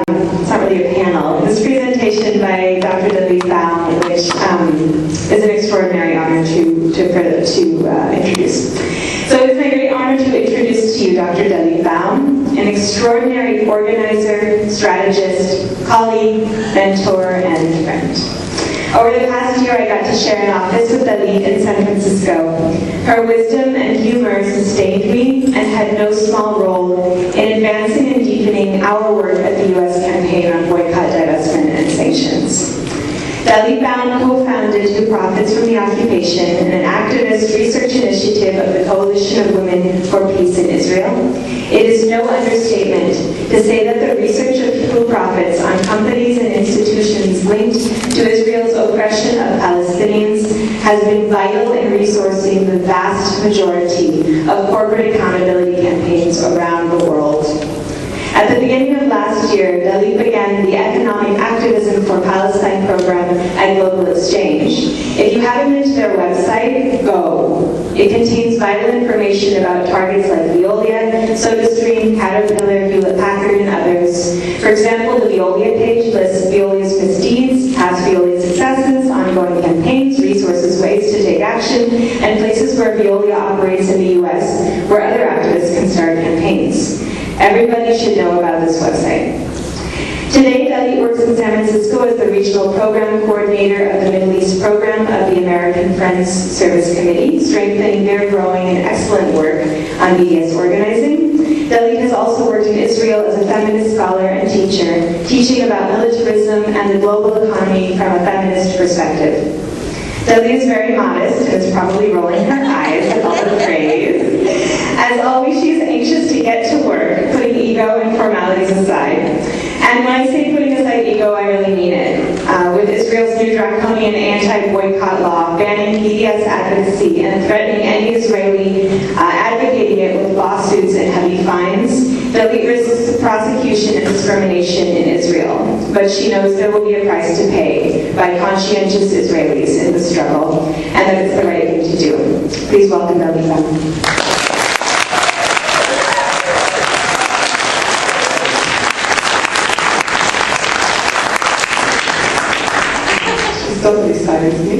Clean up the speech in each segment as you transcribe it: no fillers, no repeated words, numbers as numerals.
it's not really a panel, this presentation by Dr. Dalit Baum, which is an extraordinary honor to introduce. So it's my great honor to introduce to you Dr. Dalit Baum, an extraordinary organizer, strategist, colleague, mentor, and friend. Over the past year, I got to share an office with Dalit in San Francisco. Her wisdom and humor sustained me and had no small role in advancing and deepening our work at the U.S. campaign on boycott, divestment, and sanctions. Dalit Baum co-founded Who Profits from the Occupation, an activist research initiative of the Coalition of Women for Peace in Israel. It is no understatement to say that the research of Who Profits on companies and institutions linked to Israel's oppression of Palestinians has been vital in resourcing the vast majority of corporate accountability campaigns around the world. At the beginning of last year, Dalit began the Economic Activism for Palestine program at Global Exchange. If you haven't been to their website, go. It contains vital information about targets like Veolia, SodaStream, Caterpillar, Hewlett-Packard, and others. For example, the Veolia page lists Veolia's misdeeds, past Veolia successes, ongoing campaigns, resources, ways to take action, and places where Veolia operates in the U.S., where other activists can start campaigns. Everybody should know about this website. Today, Dalit works in San Francisco as the Regional Program Coordinator of the Middle East Program of the American Friends Service Committee, strengthening their growing and excellent work on BDS organizing. Dalit has also worked in Israel as a feminist scholar and teacher, teaching about militarism and the global economy from a feminist perspective. Dalit is very modest and is probably rolling her eyes at all the praise. As always, she is anxious to get to work, putting ego and formalities aside. And when I say putting aside ego, I really mean it. With Israel's new draconian anti-boycott law, banning BDS advocacy and threatening any Israeli advocating it with lawsuits and heavy fines, Dalit risks prosecution and discrimination in Israel. But she knows there will be a price to pay by conscientious Israelis in the struggle, and that it's the right thing to do. Please welcome Dalit Baum. Totally silence me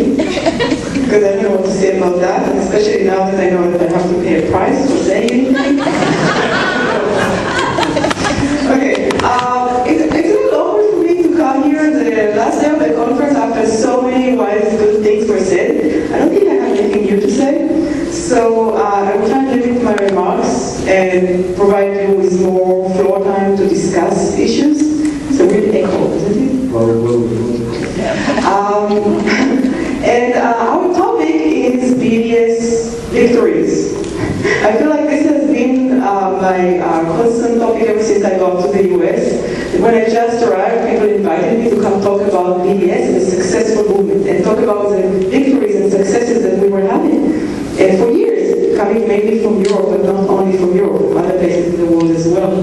because I don't know what to say about that, and especially now that I know that I have to pay a price for saying anything. Okay, it's a little awkward for me to come here the last day of the conference after so many wise, good things were said. I don't think I have anything new to say, so I will try to limit my remarks and provide you with more floor time to discuss issues. It's a weird echo, isn't it? And our topic is BDS victories. I feel like this has been my constant topic ever since I got to the US. When I just arrived, people invited me to come talk about BDS and the successful movement and talk about the victories and successes that we were having. And for years, coming mainly from Europe, but not only from Europe, from other places in the world as well.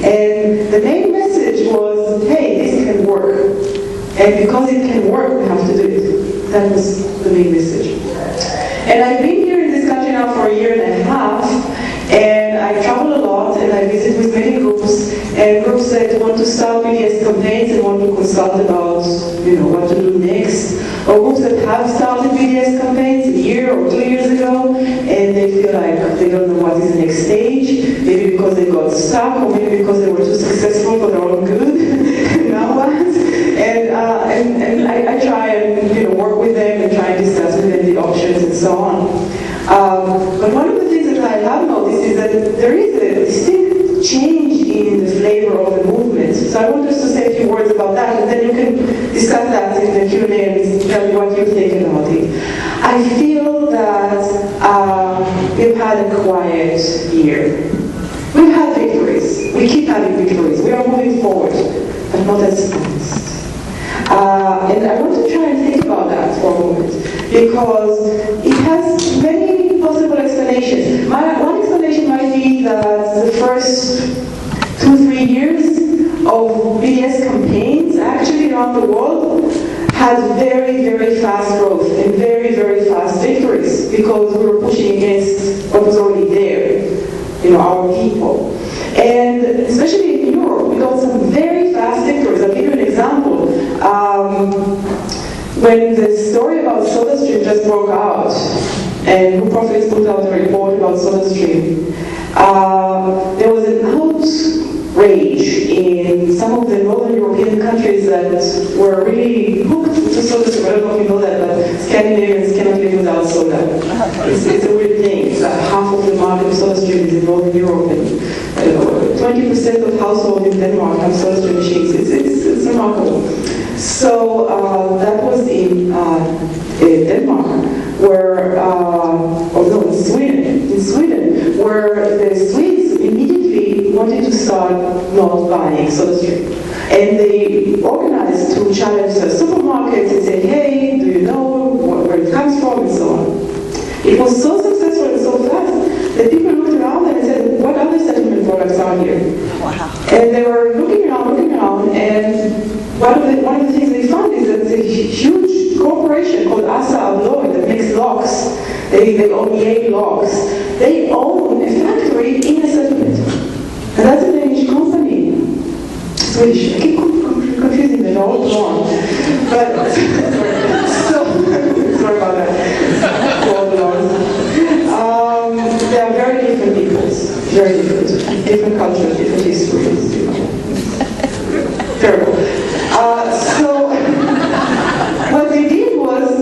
And the main message was, hey, this can work. And because it can work, we have to do it. That was the main message. And I've been here in this country now for a year and a half, and I travel a lot, and I visit with many groups, and groups that want to start BDS campaigns and want to consult about, what to do next, or groups that have started BDS campaigns a year or 2 years ago, and they feel like they don't know what is the next stage, maybe because they got stuck, or maybe because they were too successful for their own good. Now what? And I try and work with them and try and discuss with them the options and so on. But one of the things that I have noticed is that there is a distinct change in the flavor of the movement. So I want us to say a few words about that, and then you can discuss that in the Q&A and tell me what you think about it. I feel that we've had a quiet year. We've had victories. We keep having victories. We are moving forward, but not as fast. And I want to try and think about that for a moment, because it has many possible explanations. One explanation might be that the first 2-3 years of BDS campaigns actually around the world had very, very fast growth and very, very fast victories, because we were pushing against what was already there, our people. And especially in Europe, we got some very fast when the story about SodaStream just broke out, and New Prophets put out a report about SodaStream, there was an outrage in some of the Northern European countries that were really hooked to SodaStream. I don't know if you know that, but Scandinavians cannot live without soda. It's a weird thing. It's half of the market of SodaStream is in Northern Europe, and 20% of households in Denmark have SodaStream machines. It's remarkable. So that was in Denmark, where, in Sweden, where the Swedes immediately wanted to start not buying SodaStream. And they organized to challenge the supermarkets and say, hey, do you know where it comes from, and so on. It was so successful and so fast that people looked around and said, what other settlement products are here? Wow. And they were looking around, and one of the things they found is that a huge corporation called Assa Abloy that makes locks, they own EA locks, they own a factory in a settlement. And that's a Danish company. Swedish. I keep confusing them, they're all blonde. But, sorry about that. They're all blonde. They are very different peoples. Very different cultures, different histories, you know. Terrible. So what they did was to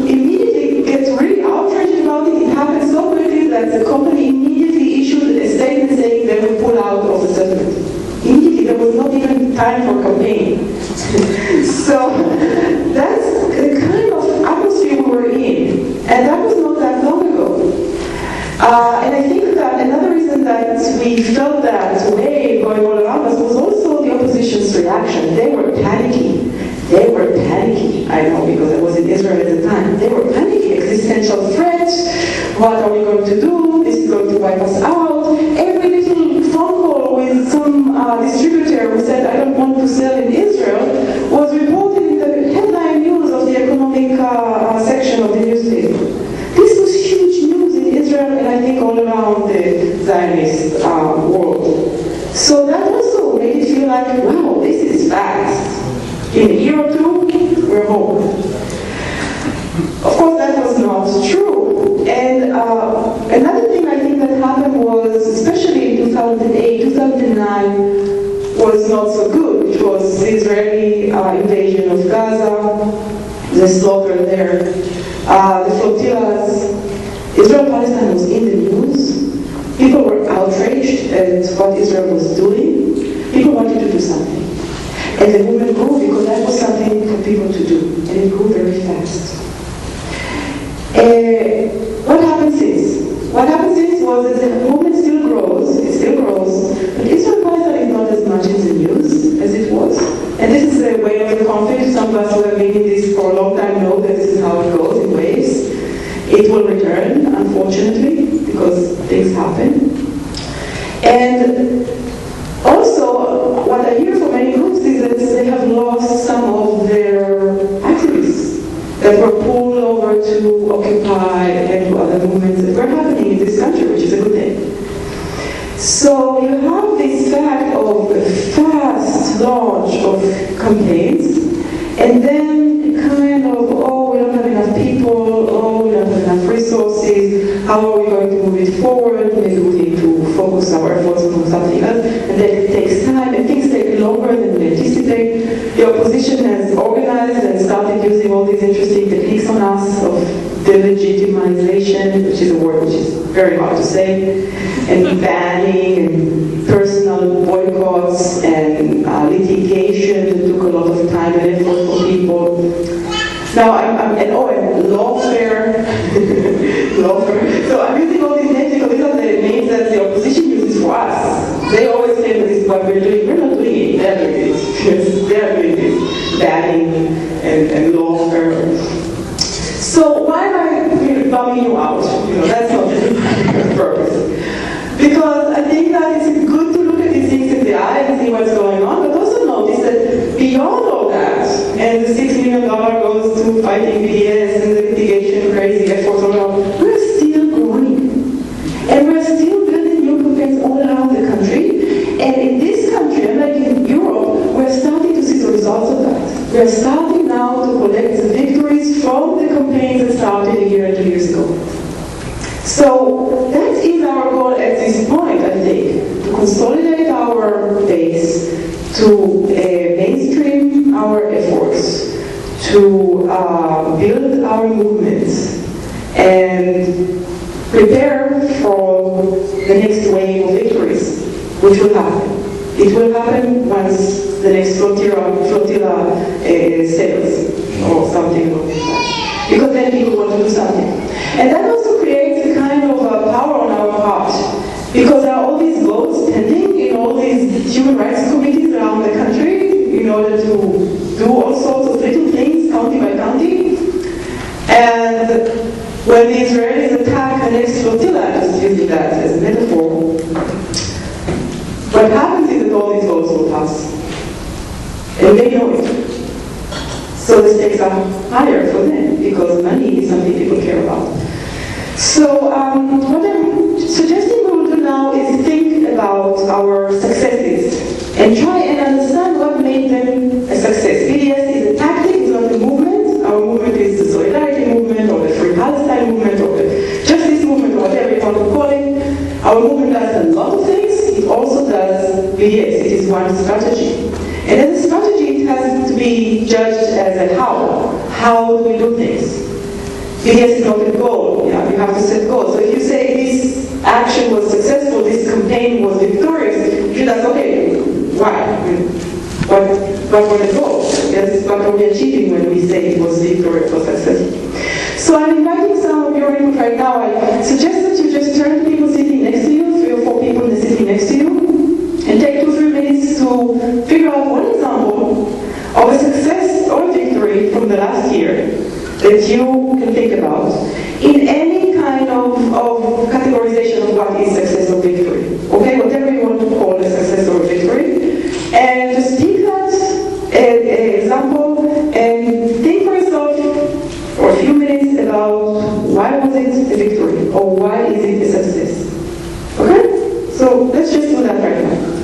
immediately get really outraged about it. It happened so quickly that the company immediately issued a statement saying they would pull out of the settlement. Immediately, there was not even time for campaign. So that's the kind of atmosphere we were in, and that was not that long ago. And I think that another reason that we felt that way going all around us was also the opposition's reaction. They were panicking. I know, because I was in Israel at the time. They were panicking. Existential threats. What are we going to do? This is going to wipe us out. Every little phone call with some distributor who said, I don't want to sell in Israel, was reported in the headline news of the economic section of the newspaper. This was huge news in Israel, and I think all around the Zionist world. So that also made it feel like, wow, this is fast. In a year or two, we're home. Of course, that was not true. And another thing I think that happened was, especially in 2008, 2009, was not so good, which was the Israeli invasion of Gaza, the slaughter there, the flotillas. Israel-Palestine was in the news. People were outraged at what Israel was doing. People wanted to do something. And the movement grew because that was something for people to do. And it grew very fast. What happened since? What happened since was that the movement still grows. It still grows. But Israel-Palestine is not as much in the news as it was. And this is a way of the conflict. Some of us who have been in this for a long time know that this is how it goes in waves. It will return, unfortunately, because things happen. And also, what I hear from many groups is that they have lost some of their activists that were pulled over to Occupy and to other movements that were happening in this country, which is a good thing. So you have this fact of a fast launch of campaigns, and then kind of, oh, we don't have enough people, oh, we don't have enough resources, how are we going to move it forward? Maybe we need to focus our efforts on something else, and then it takes time, and things take longer than we anticipate. The opposition has organized and started using all these interesting techniques on us of delegitimization, which is a word which is very hard to say, and banning, and personal boycotts, and litigation that took a lot of time and effort for people. Now, and lawfare. Lawfare. So I'm using all these names because these are the names that the opposition uses for us. They always say this is what we're doing. We're not doing it. They're doing it. Yes, they're doing this. Banning and lawfare. So why am I bumming you out? You know, that's not the purpose. Because I think that it's good to look at these things in the eye and see what's going on, but also notice that beyond all that, and the $6 million goes to fighting BDS and the litigation crazy efforts all around, we're still growing. And we're still building new campaigns all around the country. And in this country, unlike in Europe, we're starting to see the results of that. We're starting now to collect the victories victories from the campaigns that started a year and 2 years ago. So that is our goal at this point, I think, to consolidate our base, to mainstream our efforts, to build our movements, and prepare for the next wave of victories, which will happen. It will happen once the next flotilla sails, or something like that. Because then people want to do something. And that also creates a kind of power on our part. Because there are all these votes pending in all these human rights committees around the country in order to do all sorts of little things, county by county. And when the Israelis attack the next flotilla, just using that as a metaphor, what happens is that all these votes will pass. And they know it. So the stakes are higher for them, because money is something people care about. So what I'm suggesting we will do now is think about our successes and try and understand what made them a success. BDS is a tactic, it's not a movement. Our movement is the Solidarity Movement, or the Free Palestine Movement, or the Justice Movement, or whatever you want to call it. Our movement does a lot of things. It also does BDS. It is one strategy. And as a strategy, it has to be judged as a how. How do we do things? BDS is not a goal. Yeah, you have to set goals. So if you say this action was successful, this campaign was victorious, you should ask, okay, why? What were the goals? Yes, what are we achieving when we say it was victorious or successful? So I'm inviting some of your input right now. I suggest that you just turn to people sitting next to you, 3 or 4 people in the sitting next to you, and take 2-3 minutes to figure out one example of a success or victory from the last year that you can think about in any kind of categorization of what is success or victory. Okay, whatever you want to call a success or victory. And just take that example and think for yourself for a few minutes about why was it a victory or why is it a success. Okay? So let's just do that right now.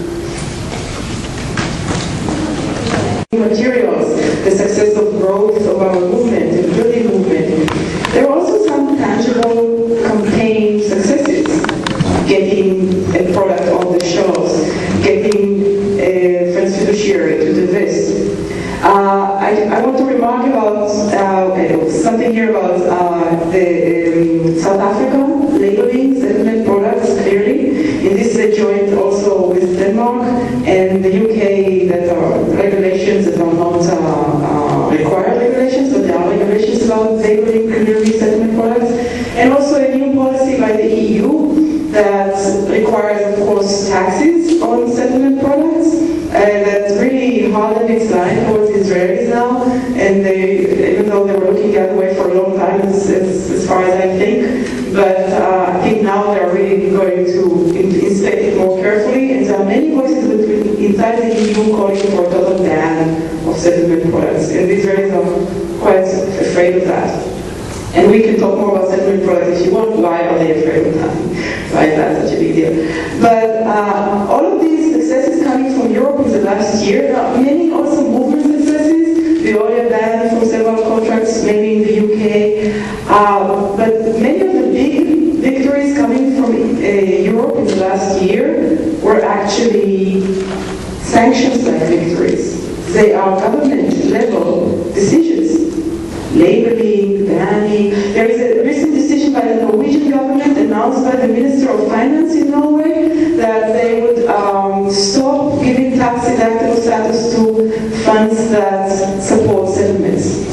Materials, the success of growth of our movement, the building movement. There are also some tangible campaign successes. Getting a product on the shelves, getting Friends Fiduciary to divest. I want to remark about something here about the South Africa labeling settlement products clearly. In this joint also with Denmark and the UK that are regulations that are not required regulations, but there are regulations about labeling clearly settlement products. And also a new policy by the EU that requires, of course, taxes on settlement products. That's really hardened its line towards Israelis now, and even though they were looking the other way for a long time, as far as I think, but I think now they're really going to inspect it more carefully, and there are many voices inside the EU calling for a total ban of settlement products, and the Israelis are quite afraid of that. And we can talk more about settlement products if you want. Why are they afraid of that? Why is that such a big deal? But all of these successes coming from Europe in the last year, there are many also movement successes. Veolia banned from several contracts, maybe in the UK. But many of the big victories coming from Europe in the last year were actually sanctions-like victories. They are government-level decisions. Labeling, banning. There is a recent decision by the Norwegian government announced by the Minister of Finance in Norway that they would stop giving tax-deductible status to funds that support settlements.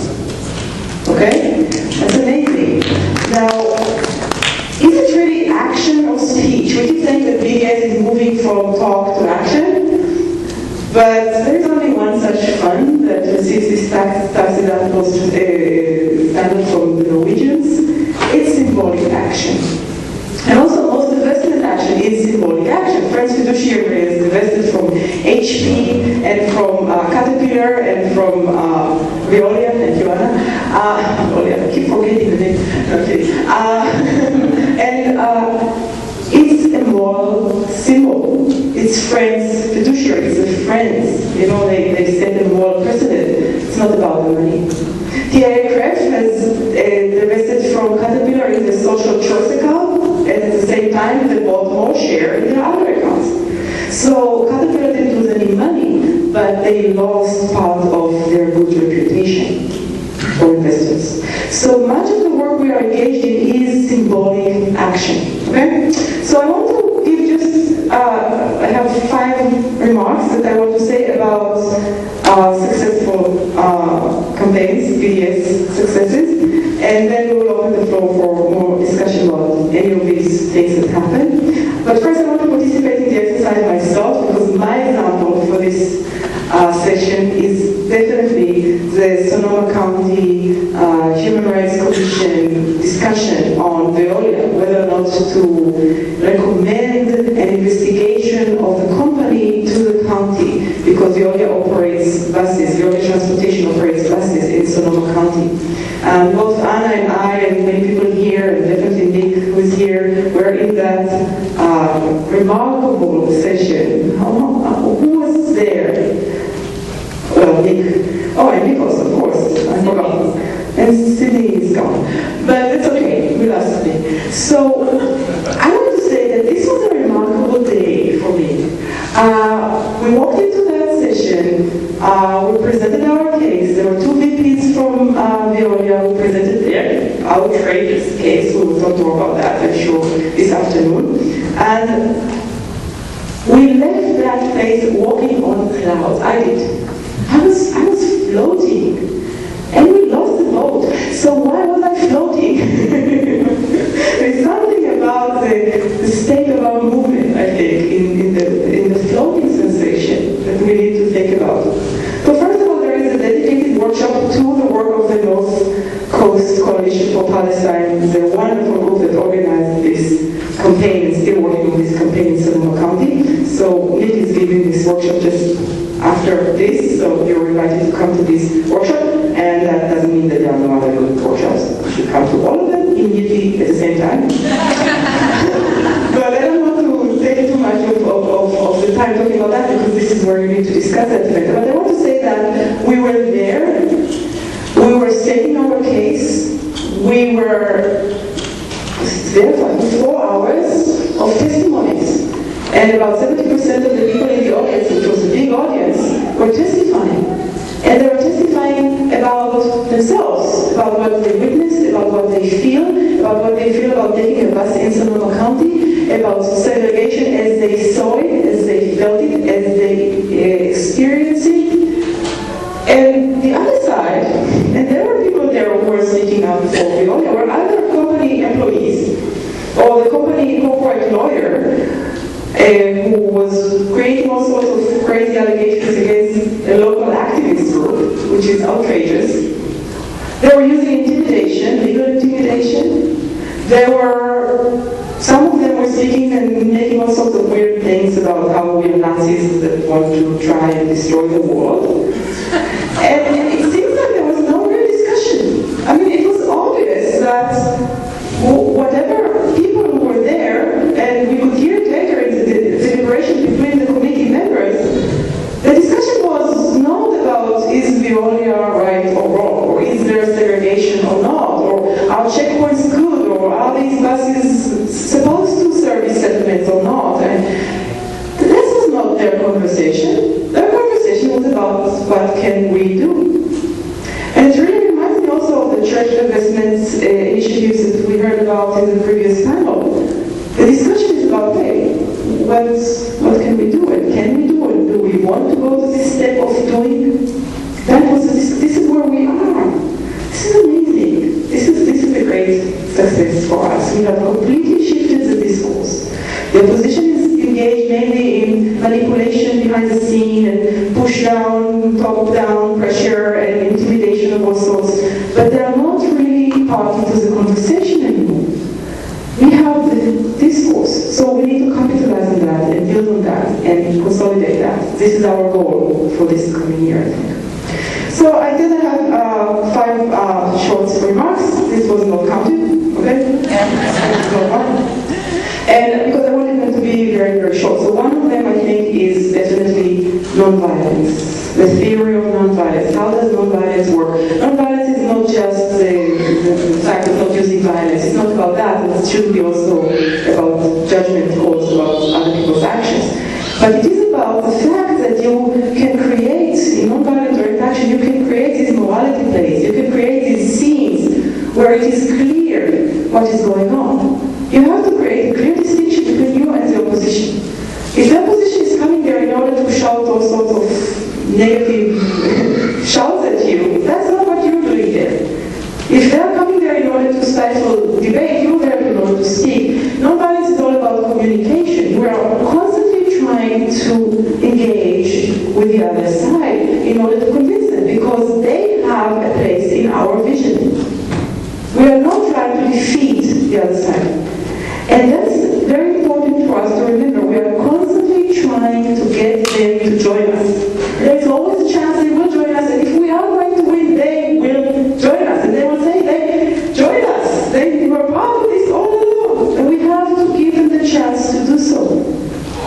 Okay? That's amazing. Now, is it really action or speech? We keep saying that BDS is moving from talk to action. But there is only one such fund that receives this tax-deductible standard from the Norwegians. It's symbolic action. And also most divestment action is symbolic action. Friends Fiduciary is divested from HP and from Caterpillar and from Veolia, thank you, Anna. Veolia, I keep forgetting the name. Okay. It's a moral symbol. It's Friends Fiduciary, it's the friends. You know, they set a moral precedent. It's not about the money. TIA-CREF that they lost part of their good reputation for investors. So much of the work we are engaged in is symbolic action. Okay? So I want to give just, I have 5 remarks that I want to say about successful campaigns, BDS successes, and then we will open the floor for more discussion about any of these things that happen. But first I want to participate in the exercise myself, because my example for this session is definitely the Sonoma County Human Rights Commission discussion on Veolia, whether or not to recommend an investigation of the company to the county, because Veolia operates buses, Veolia Transportation operates buses in Sonoma County. Both Anna and I and many people here, and definitely Nick who is here, were in that remarkable session. Who was there? Well, Nick. Oh, and Nicholas, of course. I forgot. And Sydney is gone. But it's okay. We love Sydney. So, I want to say that this was a remarkable day for me. We walked into that session. We presented our case. There were 2 VPs from Veolia who presented their outrageous case. We will talk more about that, I'm sure, this afternoon. And we left that place walking on clouds. I did. I was floating, and we lost the boat. So why was I floating? There's something about the state of our movement, I think, in the floating sensation that we need to think about. So first of all, there is a dedicated workshop to the work of the North Coast Coalition for Palestine, the wonderful group that organized this campaign and still working on this campaign in Sonoma County. So Nick is giving this workshop just after this, so you're invited to come to this workshop, and that doesn't mean that there are no other good workshops. You should come to all of them immediately at the same time. But I don't want to take too much of the time talking about that, because this is where you need to discuss that later. But I want to say that we were there, we were stating our case, we were there for 4 hours of testimonies. And about 70% of the people in the audience, which was a big audience, were testifying. And they were testifying about themselves, about what they witnessed, about what they feel about taking a bus in Sonoma County, about segregation as they saw it, as they felt it, as they experienced it. And the other side, and there were people there who were speaking up for Veolia, were other company employees, or the company corporate lawyer, who was creating all sorts of crazy allegations against a local activist group, which is outrageous. They were using intimidation, legal intimidation. Some of them were speaking and making all sorts of weird things about how we're Nazis that want to try and destroy the world. And it seems like there was no real discussion. I mean, it was obvious that whatever people who were there, and we could hear it later in the deliberation between the committee members, the discussion was not about is Veolia right or wrong, or is there segregation or not, or are checkpoints good, or are these buses supposed to service settlements or not. And this was not their conversation. Their conversation was about what can we do. And it really reminds me also of the church investments initiatives that we heard about in the previous panel. The discussion is about, hey, what can we do, and can we do it? Do we want to go to this step of doing? This is where we are. This is amazing. This is a great success for us. We have completely shifted the discourse. The opposition is engaged mainly in manipulation behind the scene and push down, top down pressure and intimidation of all sorts, but they are not really part of the conversation anymore. We have the discourse, so we need to capitalize on that and build on that and consolidate that. This is our goal for this coming year, I think. So I did have 5 short remarks. This was not counted, okay? And because I wanted them to be very, very short. So one of them, I think, is definitely nonviolence. The theory of nonviolence. How does nonviolence work? Nonviolence is not just the fact of not using violence. It's not about that. It shouldn't be also about judgment calls about other people's actions. But it is about the fact that you can create shouts at you, that's not what you're doing there. If they're coming there in order to stifle debate, you're there in order to speak. Nonviolence is all about communication. We are constantly trying to engage with the other side in order to convince them, because they have a place in our vision. We are not trying to defeat the other side. And that's very important for us to remember. We are constantly trying to get them to join us. There's always a chance they will join us, and if we are going to win, they will join us. And they will say, they join us. They were part of this all along. And we have to give them the chance to do so,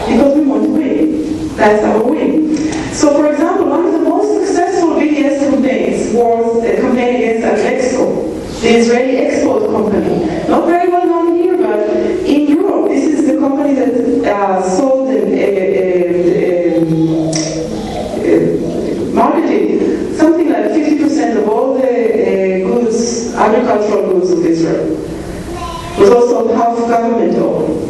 because we want to win. That's our win. So, for example, one of the most successful BDS campaigns was a campaign against Alexco, the Israeli export company. Not very well known here, but in Europe, this is the company that sold and marketed something like 50% of all the goods, agricultural goods of Israel. It was also half government owned.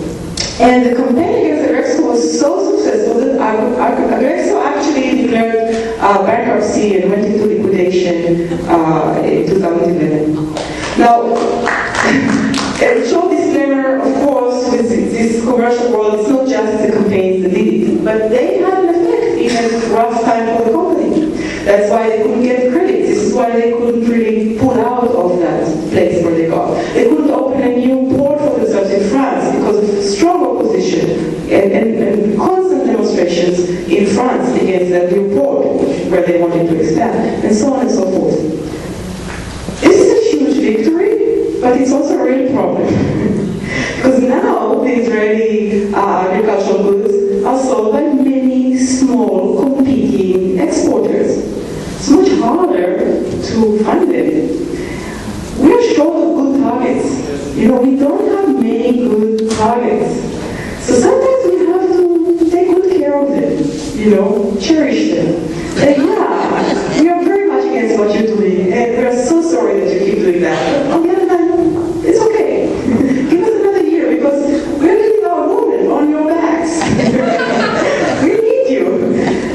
And the campaign against Agrexco was so successful that Agrexco actually declared bankruptcy and went into liquidation in 2011. Now, a short disclaimer, of course, with this commercial world, it's not just the campaigns that did it, but they had an effect in a rough time for the company. That's why they couldn't get credit. This is why they couldn't really pull out of that place where they got. They couldn't open a new port for themselves in France because of strong opposition and constant demonstrations in France against that new port where they wanted to expand, and so on and so forth. This is a huge victory, but it's also a real problem. Because now the Israeli agricultural goods are sold by many small competing exporters. It's much harder to fund them. We are short of good targets. You know, we don't have many good targets. So sometimes we have to take good care of them, you know, cherish them. And yeah, we are very much against what you're doing, and we are so sorry that you keep doing that. But on the other hand, it's okay. Give us another year, because we're leaving our women on your backs. We need you.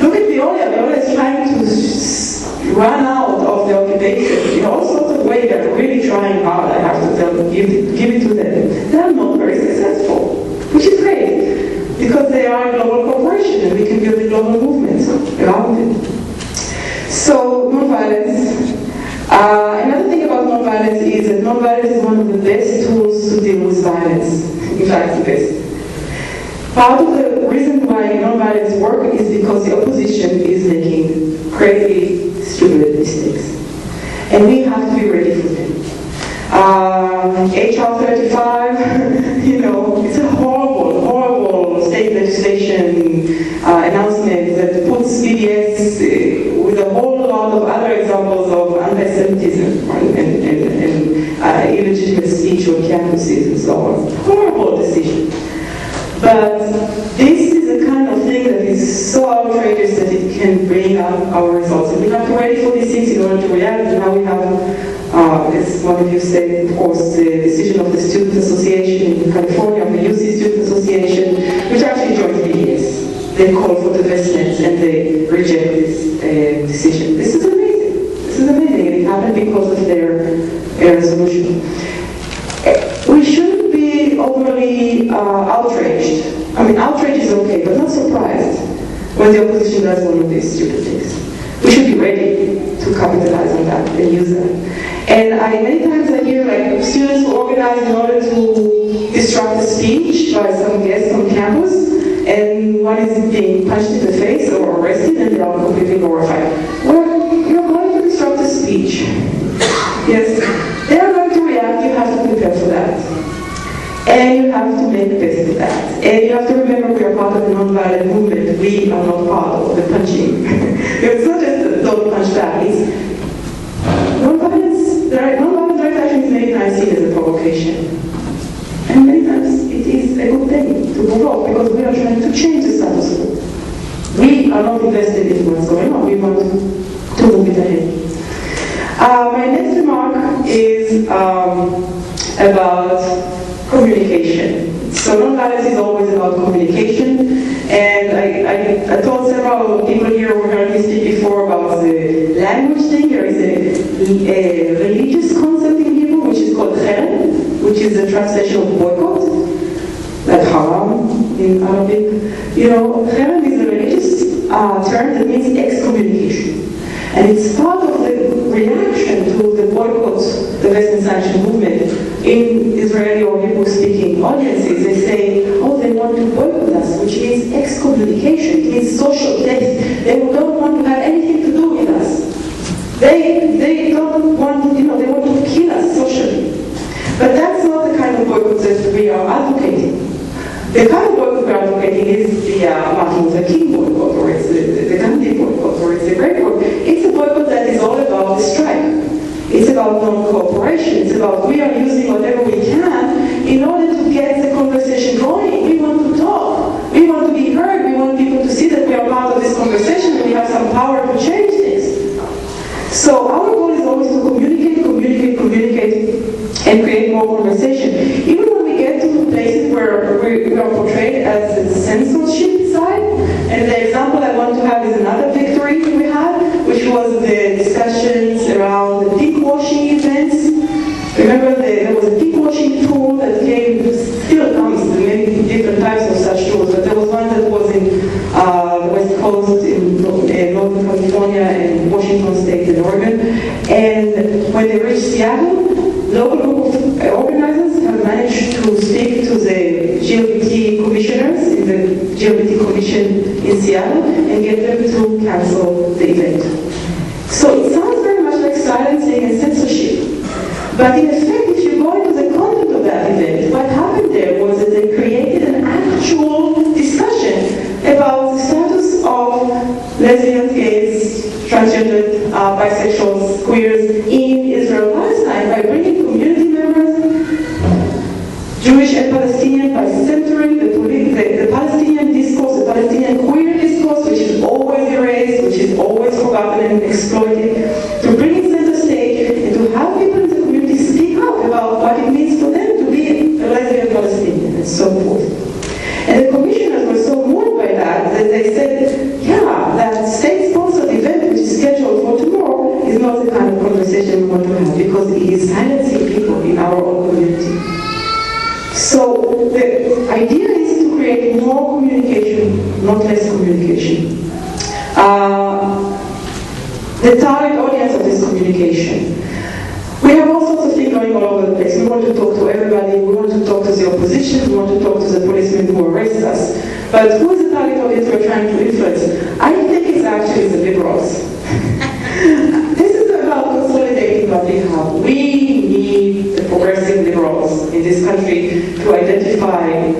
Look at Veolia. Veolia is trying to run out of the occupation in all sorts of ways. They're really trying hard, I have to tell them, give it to them. They are not very successful, which is great, because they are a global corporation and we can build a global movement around it. So, nonviolence. Another thing about nonviolence is that nonviolence is one of the best tools to deal with violence. In fact, the best. Part of the reason why nonviolence works is because the opposition is making crazy, stupid mistakes. And we have to be ready for them. HR 35, you know, it's a horrible, horrible state legislation announcement that puts BDS with a whole lot of other examples of anti-Semitism and illegitimate speech on campuses and so on. Horrible decision. But this is the kind of thing that is so outrageous that it can bring up our results. And we have to wait for these things in order to react. And now we have, as one of you said, of course, the decision of the Student Association in California, of the UC Student Association, which actually joined BDS. They call for divestments and they reject this decision. This is amazing. This is amazing, and it happened because of their resolution. We shouldn't be overly outraged. I mean, outrage is okay, but not surprised when the opposition does one of these stupid things. We should be ready to capitalize on that and use that. And many times I hear like students who organize in order to disrupt the speech by some guest on campus, and one is being punched in the face or arrested, and they are completely horrified. Well, you're going to disrupt the speech. Yes, they are going to react. You have to prepare for that. And you have to make the best of that. And you have to remember we are part of the nonviolent movement. We are not part of the punching. It's not just don't punch back. It's nonviolence. Nonviolent direct action is many times seen as a provocation. And many times it is a good thing to provoke because we are trying to change the status quo. We are not invested in what's going on. We want to move it ahead. My next remark is about communication. So nonviolence is always about communication, and I I told several people here who heard me speak before about the language thing. There is a religious concept in Hebrew which is called cherem, which is the translation of boycott, like haram in Arabic. You know, cherem is a religious term that means excommunication. And it's part of the reaction to the boycott, the Western sanction movement in Israeli or Hebrew-speaking audiences. They say, oh, they want to boycott us, which means excommunication, it means social death. They don't want to have anything to do with us. They don't want, they want to kill us socially. But that's not the kind of boycott that we are advocating. The kind of boycott we're advocating is the Martin Luther King boycott, or it's the Gandhi boycott, or it's the Great boycott. It's a boycott that is all about the strike. It's about non-cooperation. It's about we are using whatever we can in order to get the conversation going. We want to talk. We want to be heard. We want people to see that we are part of this conversation and we have some power to change things. So our goal is always to communicate, and create more conversation. Even when we get to places where we are portrayed as the censorship side, and the example I want to have is another victory we had, which was the discussions around the pink washing events. Remember there was a pink washing tool that came, still comes, many different types of such tools, but there was one that was in the West Coast, in Northern California, and Washington State, and Oregon. And when they reached Seattle, local group of organizers have managed to speak to the GLBT commissioners in the GLBT Commission in Seattle and get them to cancel the event. So it sounds very much like silencing and censorship. But in effect, if you go into the content of that event, what happened there was that they created an actual discussion about the status of lesbians, gays, transgender, bisexuals, queers in Israel-Palestine by bringing community members, Jewish and Palestinian, by centering the Palestinian discourse, the Palestinian queer discourse, which is always erased, which is always forgotten and exploited, to bring it center stage and to have people in the community speak up about what it means for them to be a lesbian Palestinian and so forth. And the commissioners were so moved by that they said, yeah, that state-sponsored event which is scheduled for tomorrow is not the kind of conversation we want to have because it is silencing people in our own community. So the idea is to create more communication, not less communication. The target audience of this communication. We have all sorts of things going all over the place. We want to talk to everybody. We want to talk to the opposition. We want to talk to the policemen who arrest us. But who is the target audience we're trying to influence? I think it's actually the liberals. This is about consolidating what we have. We need the progressive liberals in this country to identify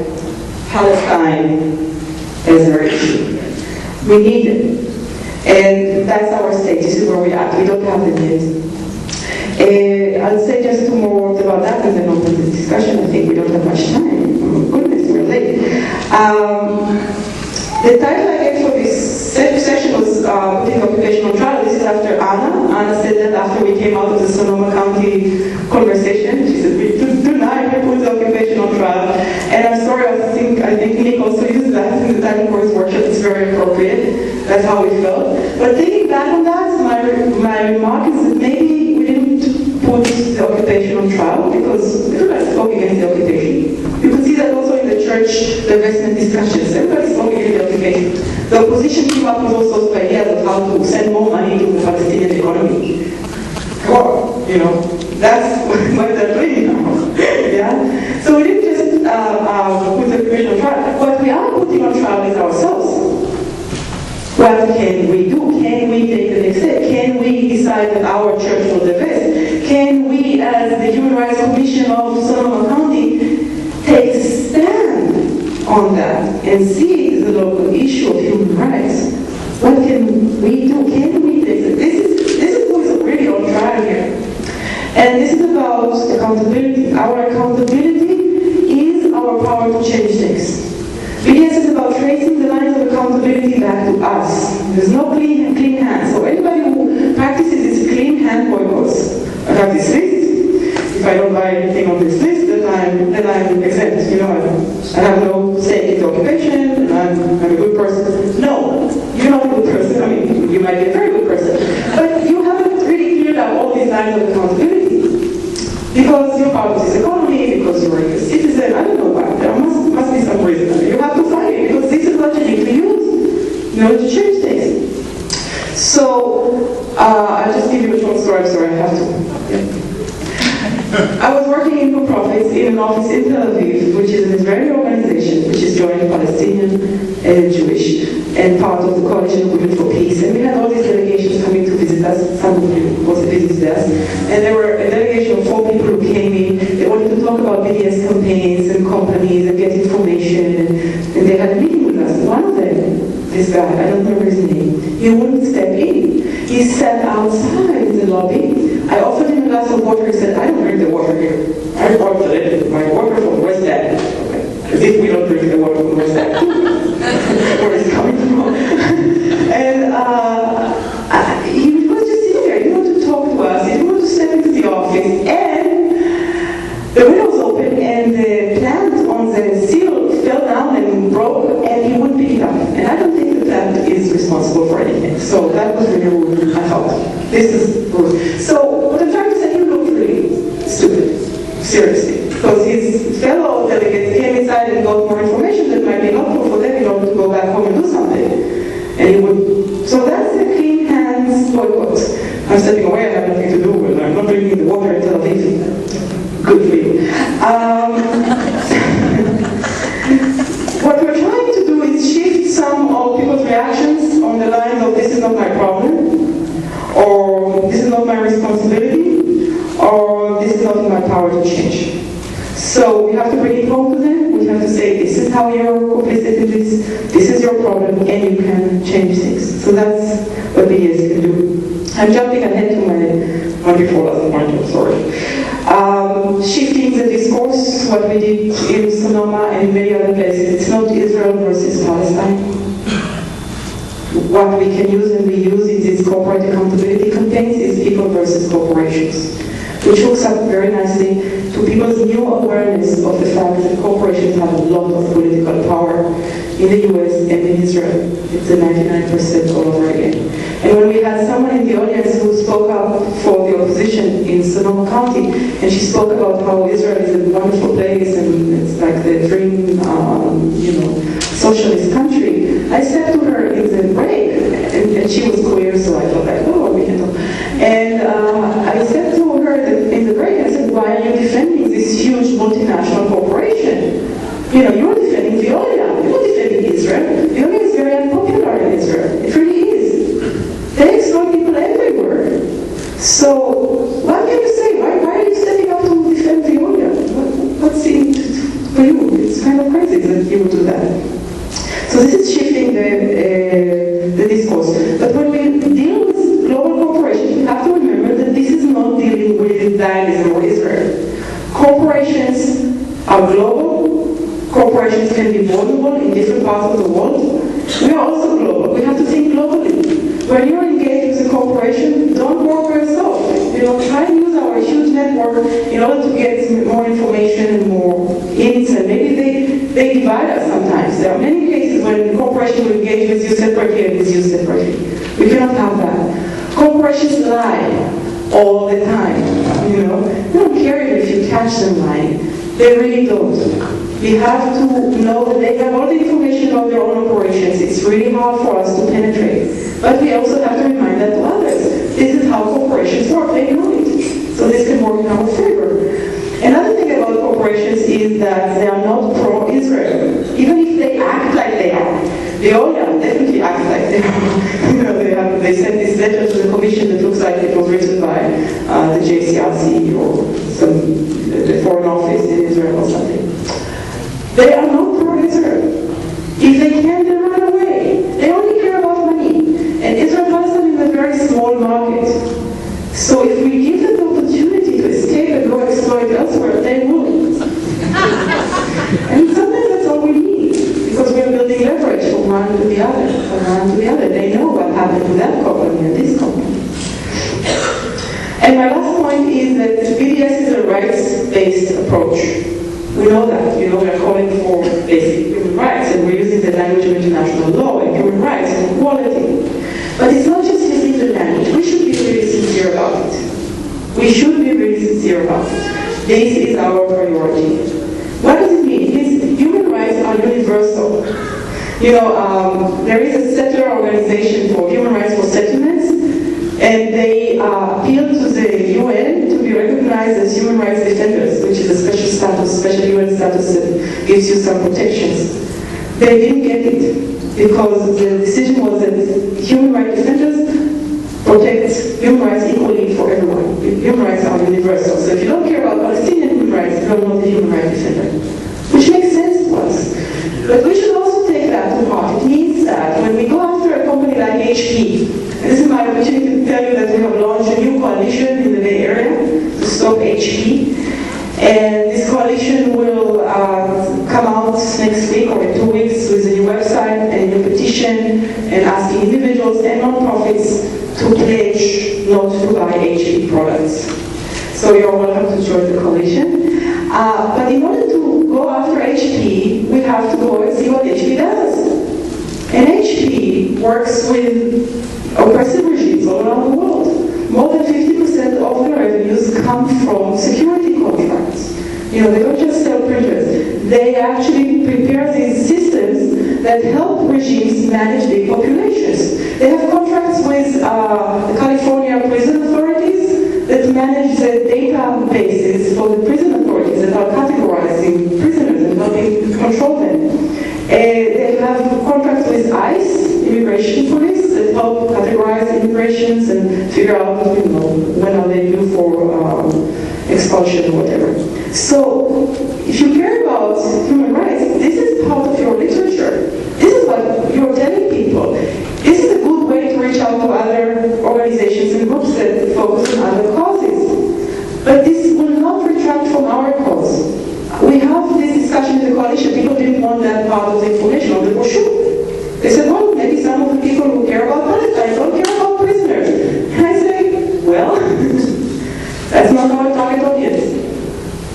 Palestine as their issue. We need them. And that's our state. This is where we're at. We don't have them yet. I'll say just two more words about that and then open the discussion. I think we don't have much time. Oh, goodness, we're late. The title I gave for this session was Putting Occupation on Trial. This is after Anna. Anna said that after we came out of the Sonoma County conversation. She said, tonight we put the occupation on trial. And I'm sorry, I think Nick also used that in the title for his workshop. It's very appropriate. That's how we felt. But thinking back on that, my remark is that maybe we didn't put the occupation on trial because everybody spoke against the occupation. You could see that also in the church divestment discussions. Everybody spoke against the occupation. The opposition came up with all sorts of ideas of how to send more money to the Palestinian economy. Well, that's what they're doing now. Yeah? So we didn't just put the occupation on trial. What we are putting on trial is ourselves. What can we do? Can we take the next step? Can we decide that our church will divest? Can we, as the Human Rights Commission of Sonoma County, take a stand on that and see the local issue of human rights? What can we do? Can we take it? This is what is really on trial here. And this is about accountability. Our accountability is our power to change things. BDS is about tracing the lines of accountability back to us. There's no clean hands. So anybody who practices this clean hand boycotts, I have this list. If I don't buy anything on this list, then I'm exempt. I have no stake in the occupation, and I'm a good person. No. I'll just give you a short story. I'm sorry, I have to. Yeah. I was working in non-profits in an office in Tel Aviv, which is an Israeli organization which is joined Palestinian and Jewish and part of the Coalition of Women for Peace. And we had all these delegations coming to visit us. Some of you also visited us. And there were a delegation of 4 people who came in. They wanted to talk about BDS campaigns and companies and get information. And they had a meeting with us. One of them, this guy, I don't remember his name, he wouldn't step in. He sat outside in the lobby. I offered him a glass of water. He said, I don't drink the water here. I brought my water from West End. As if we don't drink the water from West End. Where it's coming from. And he was just sitting there. He didn't want to talk to us. He didn't want to step into the office. And the window was open and the plant on the seal fell down and broke and he wouldn't pick it up. And I don't think the plant is responsible for anything. So that was really rude, I thought. This is rude. So what I'm trying to say, he looked really stupid. Seriously. Because his fellow delegates came inside and got more information that might be helpful for them in order to go back home and do something. And he would. So that's the clean hands boycott. I'm stepping away, I have nothing to do with it. I'm not drinking the water in Tel Aviv. Good for you. What we're trying to do is shift some of people's reactions on the lines of this is not my problem, or this is not my responsibility, or this is not in my power to change. So we have to bring it home to them. We have to say, this is how you're complicit in this is your problem, and you can change things. So that's what BDS can do. I'm jumping ahead to my wonderful last point, I'm sorry. Shifting the discourse, what we did in Sonoma and in many other places, it's not Israel versus Palestine. What we can use and we use in these corporate accountability campaigns is people versus corporations, which hooks up very nicely to people's new awareness of the fact that corporations have a lot of political power in the US and in Israel. It's a 99% all over again. And when we had someone in the audience who spoke up for the opposition in Sonoma County, and she spoke about how Israel is a wonderful place and it's like the dream, socialist country, I said to her in the break, and she was queer, so I thought like, oh, we can talk. And I said to her that in the break, I said, why are you defending this huge multinational corporation? You're defending Veolia. You're not defending Israel. Veolia is very unpopular in Israel. It really is. They exploit people everywhere. So what can you say? Why are you stepping up to defend Veolia? What's in it for you? It's kind of crazy that you would do that. So this is shifting the discourse. But when we deal with global corporations, we have to remember that this is not dealing with Zionism or Israel. Corporations are global. Corporations can be vulnerable in different parts of the world. We are also global. We have to think globally. When you're engaged with a corporation, don't work for yourself. Try and use our huge network in order to get more information and more hints, and maybe they divide us sometimes. There are many cases when corporations will engage with you separately and with you separately. We cannot have that. Corporations lie all the time. They don't care if you catch them lying. They really don't. We have to know that they have all the information about their own operations. It's really hard for us to penetrate. But we also have to remind that to others. This is how corporations work. They know it. So this can work in our favor. Another thing about corporations is that they are not pro-Israel. Even if they act like they are. Veolia definitely acts like they are. They sent this letter to the commission that looks like it was written by the JCRC or the Foreign Office in Israel or something. They are not pro-Israel. If they can, they run away. They only care about money. And Israel-Palestine is a very small market. So if we give them the opportunity to escape and go exploit elsewhere, they will. And sometimes that's all we need. Because we're building leverage from one to the other, from one to the other. They know what happened to that company and this company. And my last point is that BDS is a rights-based approach. We know that, we're calling for basic human rights, and we're using the language of international law and human rights and equality. But it's not just using the language. We should be really sincere about it. We should be really sincere about it. This is our priority. What does it mean? Human rights are universal. There is a settler organization for human rights for settlements, And they appealed to the UN to be recognized as human rights defenders, which is a special status, special UN status that gives you some protections. They didn't get it because the decision was that human rights defenders protect human rights equally for everyone. Human rights are universal. So if you don't care about Palestinian human rights, you are not a human rights defender. Which makes sense to us. But we should also take that to heart. It means that when we go after a company like HP, and this is my opportunity to tell you that we have launched a new coalition in the Bay Area to stop HP. And this coalition will come out next week or in 2 weeks with a new website and a new petition and asking individuals and non-profits to pledge not to buy HP products. So you're welcome to join the coalition. But in order to go after HP, we have to go and see what HP does. And HP works with oppressive regimes all around the world. More than 50% of their revenues come from security contracts. You know, they don't just sell printers. They actually prepare these systems that help regimes manage big populations. They have contracts with the California prison authorities that manage the databases for the prison authorities that are categorizing prisoners and helping control them. They have contracts with ICE, immigration police, that help categorize immigrations and figure out, you know, when are they due for expulsion or whatever. So, if you care about human rights, this is part of your literature. This is what you're telling people. This is a good way to reach out to other organizations and groups that focus on other causes. But this will not retract from our cause. We have this discussion in the coalition. People didn't want that part of the information on the brochure. They said, well, maybe some of the people who care about Palestine don't care about prisoners. And I say, well, that's not our target audience.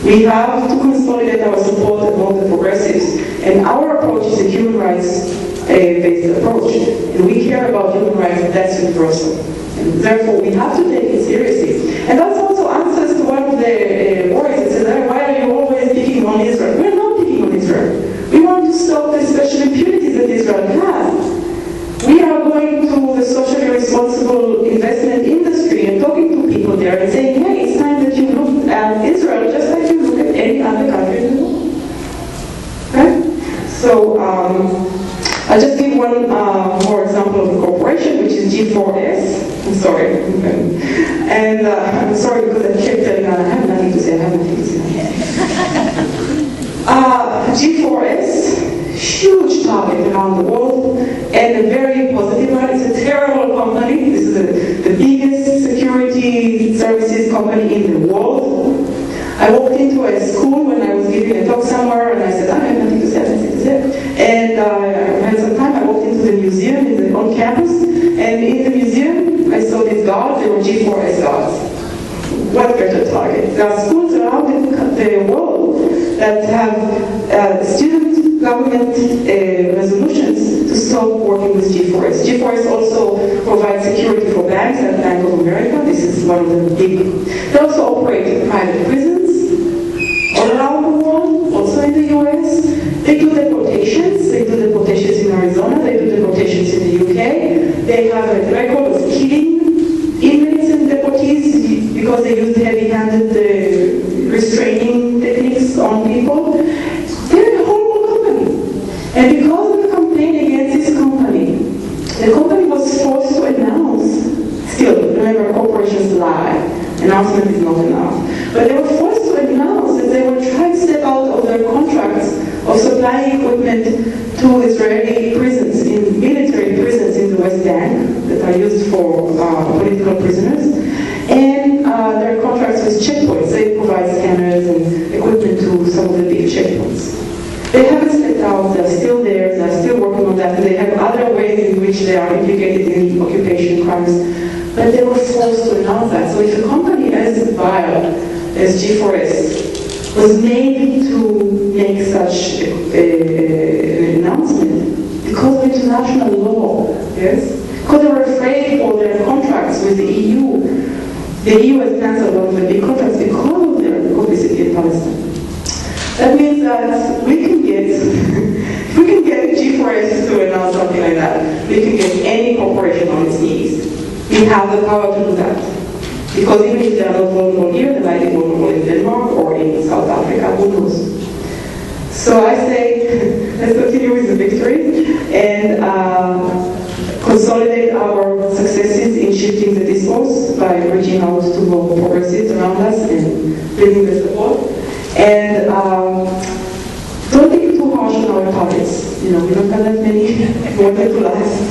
We have to consolidate our support among the progressives. And our approach is a human rights-based approach. And we care about human rights, and that's universal. And therefore, we have to take it seriously. And that's also answers to one of the worries that says, why are you always picking on Israel? We're not picking on Israel. We want to stop the special impunities that Israel has. We are going to the socially responsible investment industry and talking to people there and saying, hey, it's time that you look at Israel just like you look at any other country in the world. Okay? So, I'll just give one more example of a corporation, which is G4S. I'm sorry. And I'm sorry because I kept telling Anna, I have nothing to say, I have nothing to say. G4S, huge target around the world, and a very positive one. It's a terrible company. This is the biggest security services company in the world. I walked into a school when I was giving a talk somewhere, and I said, I have nothing to say, I have nothing to say. And I had some time, I walked into the museum on campus, and in the museum, I saw these guards. They were G4S guards. What better target? There are schools around the world that have student government resolutions to stop working with G4S. G4S also provides security for banks and Bank of America. This is one of the big. They also operate private prisons all around the world, also in the US. They do deportations. They do deportations in Arizona. They do deportations in the UK. They have a record of killing inmates and deportees because they use heavy-handed restraining techniques on people. They're a horrible company. And because of the campaign against this company, the company was forced to announce, still, remember, corporations lie. Announcement is not enough. But they were forced to announce that they were trying to step out of their contracts of supplying equipment to Israeli prisons, in military prisons in the West Bank that are used for political prisoners, and their contracts with checkpoints. They provide scanners and equipment to some of the big checkpoints. They haven't stepped out, they're still there, they're still working on that, and they have other ways in which they are implicated in occupation crimes. But they were forced to announce that. So if a company as vile as G4S was made to make such an announcement because of international law, yes? Because they were afraid for their contracts with the EU. The EU has cancelled one of the big contracts because of their complicity in Palestine. That means that we can get, if we can get G4S to announce something like that, we can get any corporation on its knees. we have the power to do that. Because even if they are not vulnerable here, they might be vulnerable in Denmark or in South Africa, who knows? So I say, let's continue with the victory and consolidate our successes in shifting the discourse by reaching out to more progressives around us and building the support. And don't take it too harsh on our targets. You know, we don't have that many more than to last.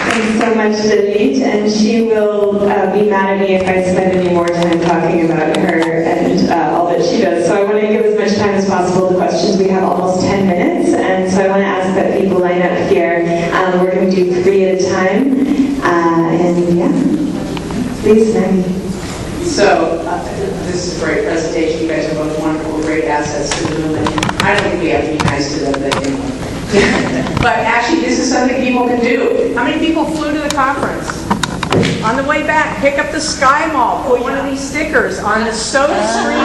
Thanks so much, Dalit, and she will be mad at me if I spend any more time talking about her and all that she does. So I want to give as much time as possible to questions. We have almost 10 minutes, and so I want to ask that people line up here. We're going to do 3 at a time, and yeah, please, Maggie. So, this is a great presentation. You guys are both wonderful, great assets to the movement. I don't think we have to be nice to them, but anyway. But actually, this is something people can do. How many people flew to the conference? On the way back, pick up the Sky Mall, put one of these stickers on the soda stream.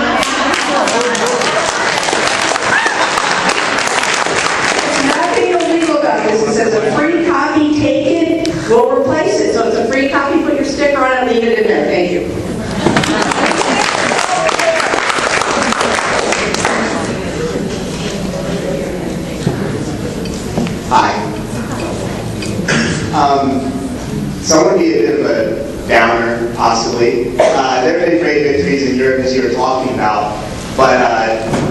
There's nothing illegal about this. It says a free copy, take it, we'll replace it. So it's a free copy, put your sticker on it, leave it in there. Thank you. Hi. So I'm going to be a bit of a downer, possibly. There have been great victories in Europe, as you were talking about, but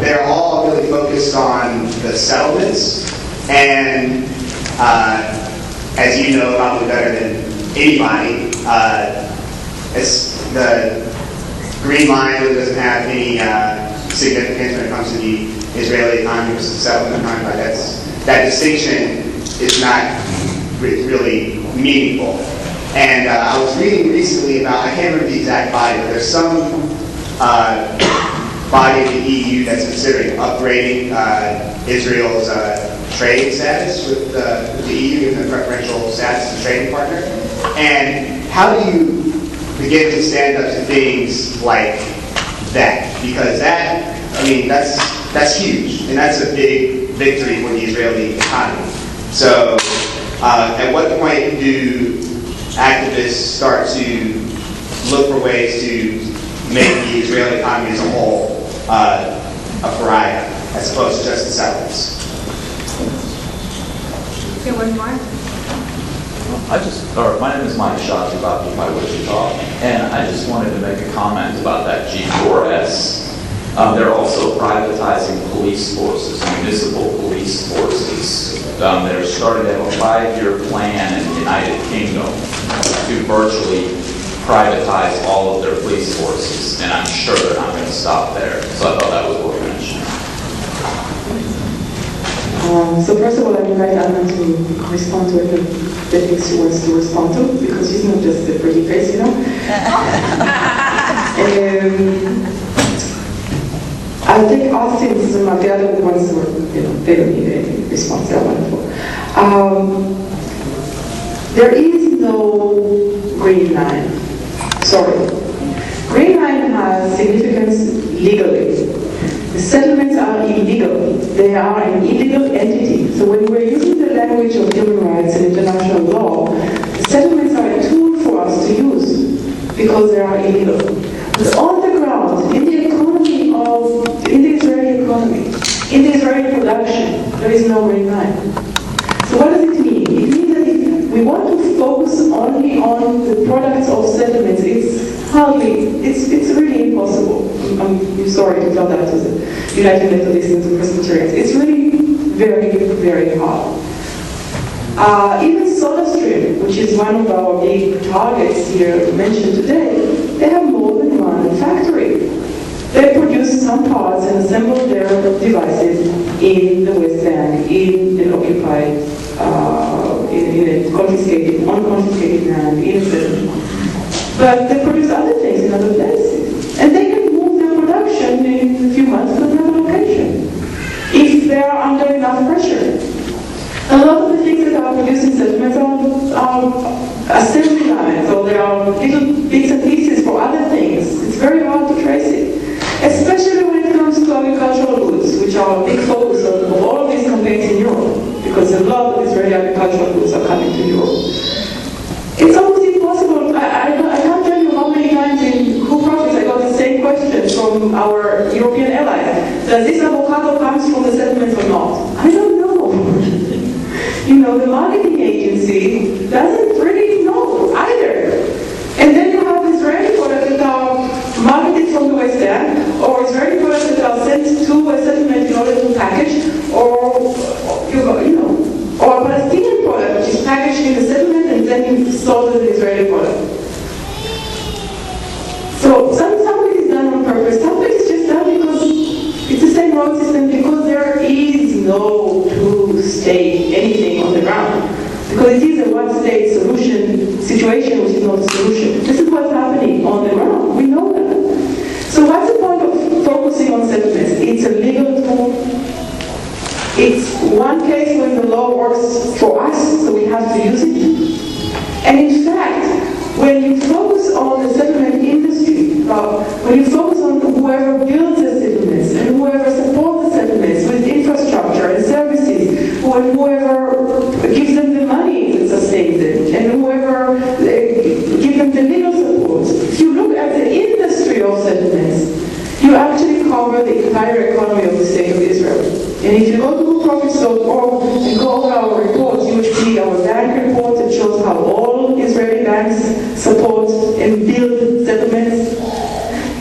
they're all really focused on the settlements. And as you know, probably better than anybody, it's the Green Line really doesn't have any significance when it comes to the Israeli economy versus the settlement economy. That distinction is not really meaningful. And I was reading recently about, I can't remember the exact body, but there's some body of the EU that's considering upgrading Israel's trade status with the EU, giving them preferential status as a trading partner. And how do you begin to stand up to things like that? Because that's huge, and that's a big victory for the Israeli economy. So, at what point do activists start to look for ways to make the Israeli economy as a whole a pariah, as opposed to just the settlements? Okay, one more. My name is Mike Schatz, about Occupy Wichita, and I just wanted to make a comment about that G4S. They're also privatizing police forces, municipal police forces. They're starting to have a 5-year plan in the United Kingdom to virtually privatize all of their police forces, and I'm sure they're not going to stop there. So I thought that was worth mentioning. So first of all, I would like Anna to respond to everything that she wants to respond to, because she's not just a pretty face, you know. I'll take Austin, the other ones who are, they don't need any response, they're wonderful. There is no green line. Sorry. Green line has significance legally. The settlements are illegal. They are an illegal entity. So when we're using the language of human rights and international law, the settlements are a tool for us to use because they are illegal. But on the ground, in the Israeli economy, in the Israeli production, there is no green line. So what does it mean? It means that if we want to focus only on the products of settlements, it's really impossible. I'm sorry to tell that to the United Methodists and to Presbyterians. It's really very, very hard. Even SodaStream, which is one of our big targets here mentioned today, they have more than one factory. They produce some parts and assemble their devices in the West Bank, in an occupied, in a confiscated, unconfiscated land, in a settlement. But they produce other things in other places. And they can move their production in a few months to another location, if they are under enough pressure. A lot of the things that are produced in settlements are assembly lines, or they are little bits and pieces for other things. It's very hard to trace it. does this avocado comes from the settlement or not? I don't know. The marketing agency doesn't really know either. And then you have Israeli products that are marketed from the West End, or Israeli products that are sent to a settlement in order to package, or a Palestinian product which is packaged in the settlement and then sold as an Israeli product. So some of it is done on purpose, some of it is just done because it's the same road system, because there is no two-state anything on the ground. Because it is a one-state solution situation, which is not a solution. This is what's happening on the ground. We know that. So what's the point of focusing on settlements? It's a legal tool. It's one case when the law works for us, so we have to use it. And in fact, when you focus on the settlement industry, when you focus on whoever builds the settlements and whoever supports the settlements with infrastructure and services, and whoever gives them the money that sustains it, and whoever gives them the legal support, if you look at the industry of settlements, you actually cover the entire economy of the state of Israel. And if you go to goodprofits.org and go over our reports, you will see our bank report that shows how all Israeli banks support and build settlements.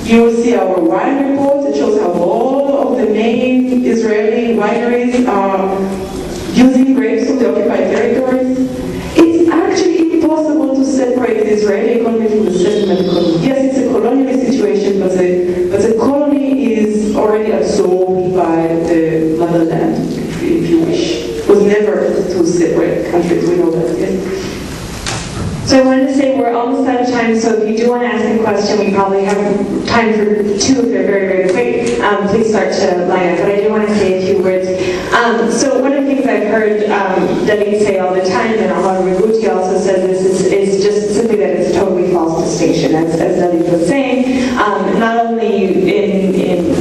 You will see our wine report that shows how all of the main Israeli wineries are using grapes from the occupied territories. It's actually impossible to separate the Israeli economy from the settlement economy. Yes, it's a colonial situation, but the colony is already absorbed by the motherland, if you wish. It was never two separate countries, we know that, yes? So I wanted to say we're almost out of time, so if you do want to ask a question, we probably have time for two if they're very, very quick. Please start to line up, but I do want to say a few words. So one of the things I've heard David say all the time, and Ahmad Raguti also says this, is just simply that it's a totally false distinction, as David was saying. Not only in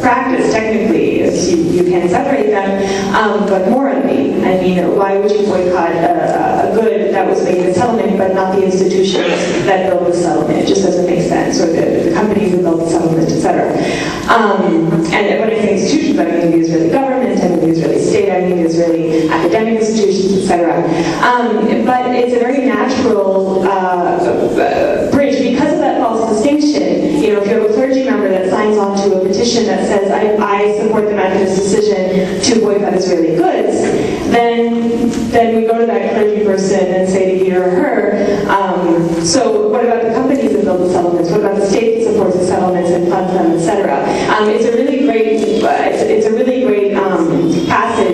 practice, technically, as you can separate them, but morally. I mean, why would you boycott a good that was made in a settlement, but not the institutions that build the settlement? It just doesn't make sense, or the companies that build the settlement, etc. And when I say institutions, I mean the Israeli government, I mean the Israeli state, I mean the Israeli academic institutions, etc. But it's a very natural bridge because of that false distinction. If you have a clergy member that signs on to a petition that says, I support the Methodist decision to boycott Israeli goods, then we go to that clergy person and say to he or her, so what about the companies that build the settlements? What about the state that supports the settlements and funds them, etc.? It's a really great passage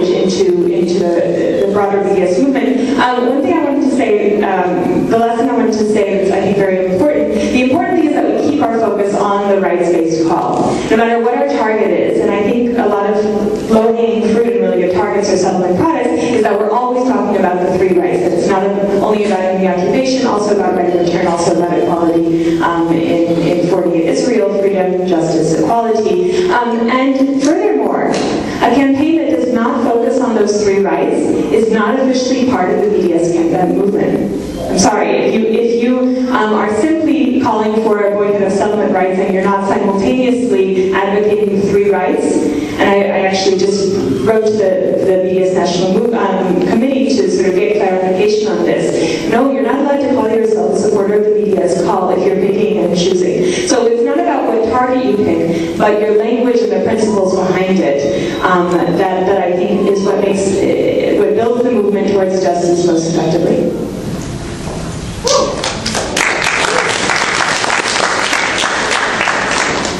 into the broader BDS movement. One thing I wanted to say, the last thing I wanted to say is I think very important. The important thing is that we keep our focus on the rights-based call, no matter what our target is. And I think a lot of low-hanging fruit and really good targets for settlement products is that we're always talking about the three rights. That it's not only about ending occupation, also about right of return, also about equality in 48 Israel, freedom, justice, equality. And furthermore, a campaign that does not focus on those three rights is not officially part of the BDS movement. I'm sorry, if you are simply calling for a boycott of settlement rights and you're not simultaneously advocating the three rights, and I actually just wrote to the BDS National Committee to sort of get clarification on this. No, you're not allowed to call yourself a supporter of the BDS call if you're picking and choosing. So it's not about what target you pick, but your language and the principles behind it that I think is what builds the movement towards justice most effectively.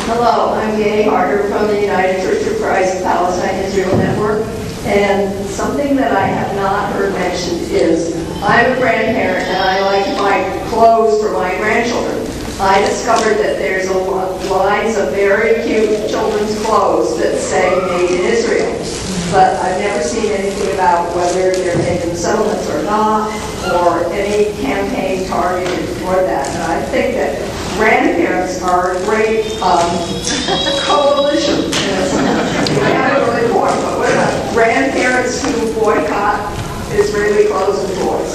Hello, I'm Gay Harder from the United Church of Christ Palestine Israel Network, and something that I have not heard mentioned is I'm a grandparent and I like to buy clothes for my grandchildren. I discovered that there's lines of very cute children's clothes that say Made in Israel, but I've never seen anything about whether they're made in settlements or not, or any campaign targeted for that. And I think that grandparents are a great coalition. We haven't really formed, but what about grandparents who boycott Israeli clothes and toys?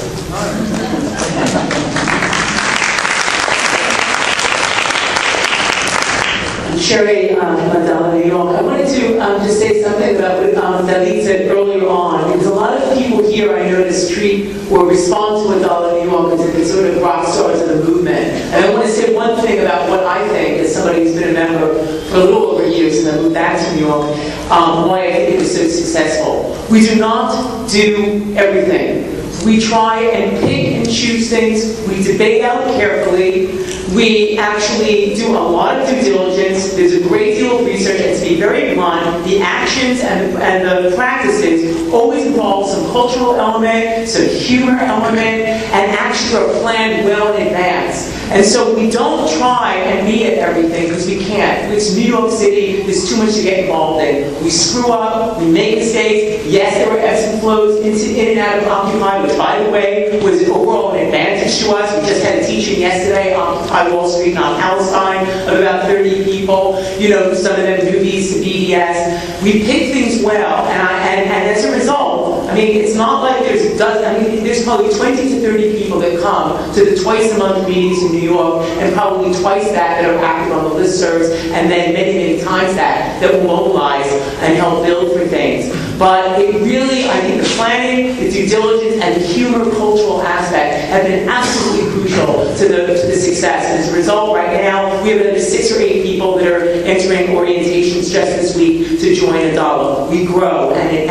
Sherry Mandela, New York. I wanted to just say something about what Dalit said earlier on, because a lot of people here I noticed treat or respond to Adala New York as the sort of rock stars of the movement. And I want to say one thing about what I think, as somebody who's been a member for a little over years and then moved back to New York, why I think it was so successful. We do not do everything. We try and pick and choose things. We debate out carefully. We actually do a lot of due diligence. There's a great deal of research, and to be very blunt, the actions and the practices always involve some cultural element, some humor element, and actually are planned well in advance. And so we don't try and be at everything because we can't. It's New York City. There's too much to get involved in. We screw up. We make mistakes. Yes, there were ebbs and flows in and out of Occupy, which, by the way, was overall an advantage to us. We just had a teaching yesterday, Occupy Wall Street, not Palestine, of about 30 people. You know, some of them movies, BDS. We pick things well, and as a result, I mean, it's not like there's dozens. I mean, there's probably 20 to 30 people that come to the twice-a-month meetings in New York, and probably twice that are active on the listservs, and then many, many times that will mobilize and help build for things. But it really, I think the planning, the due diligence, and the humor cultural aspect have been absolutely crucial to the success. And as a result, right now, we have another 6 or 8 people that are entering orientations just this week to join Adala. We grow, and it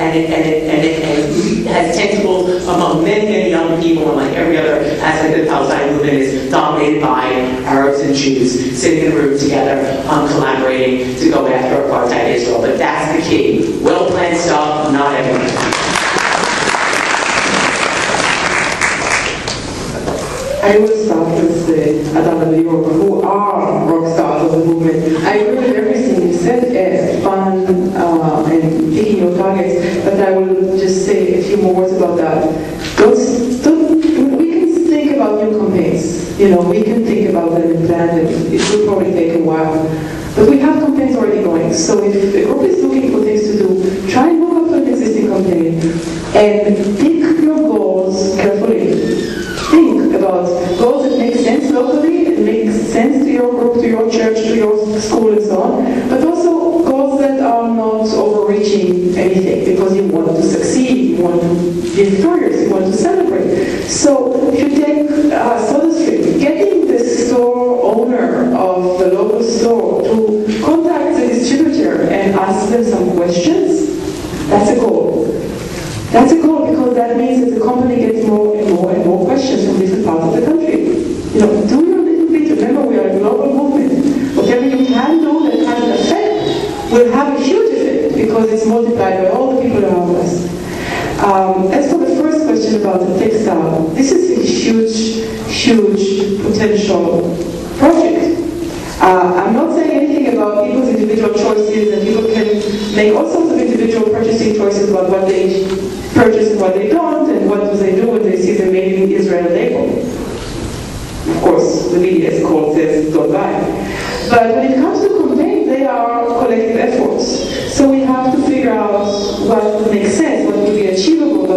has tentacles among many, many young people, and like every other aspect of the Palestine movement is dominated by Arabs and Jews sitting in a room together, collaborating to go after apartheid Israel. But that's the key. Well-planned stuff, not everything. I will start with the Adala New York, who are rock stars of the movement. I agree with everything you said, fun and picking your targets, but I will just say a few more words about that. We can think about new campaigns. You know, we can think about them and plan them. It will probably take a while. But we have campaigns already going. So if a group is looking for things to do, try and look up to an existing campaign and pick your goals carefully. Think about goals that make sense locally and make sense to your group, to your church, to your school and so on, but also goals that are not overreaching anything because you want to succeed, you want to be victorious, you want to celebrate. So if you take SodaStream, getting the store owner of the local store to contact the distributor and ask them some questions, that's a goal. That's a goal because that means that the company gets more and more and more questions from different parts of the country. You know, do your little bit. Remember, we are a global movement. Whatever you can do that has an effect will have a huge effect because it's multiplied by all the people around us. As for the first question about the textile, this is a huge potential project. I'm not saying anything about people's individual choices, and people can make all sorts of individual purchasing choices about what they purchase and what they don't, and what do they do when they see the Made in Israel label. Of course, the media is called says don't buy. But when it comes to campaigns, they are collective efforts. So we have to figure out what would make sense, what would be achievable.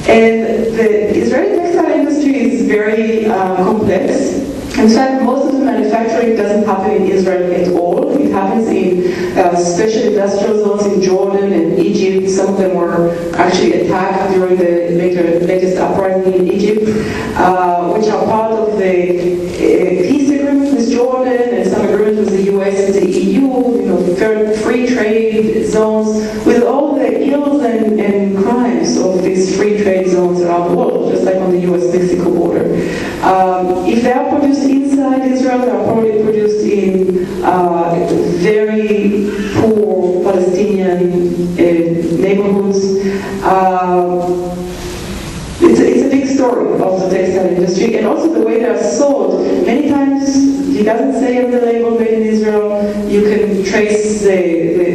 And the Israeli textile industry is very complex. In fact, most of the manufacturing doesn't happen in Israel at all. It happens in special industrial zones in Jordan and Egypt. Some of them were actually attacked during the latest uprising in Egypt, which are part of the peace agreement with Jordan and some agreement with the US and the EU, you know, free trade zones, with all the ills and crimes of these free trade zones around the world, just like on the US-Mexico border. If they are produced inside Israel, they are probably produced in very poor Palestinian neighborhoods. It's a big story of the textile industry, and also the way they are sold. Many times it doesn't say on the label made in Israel. You can trace the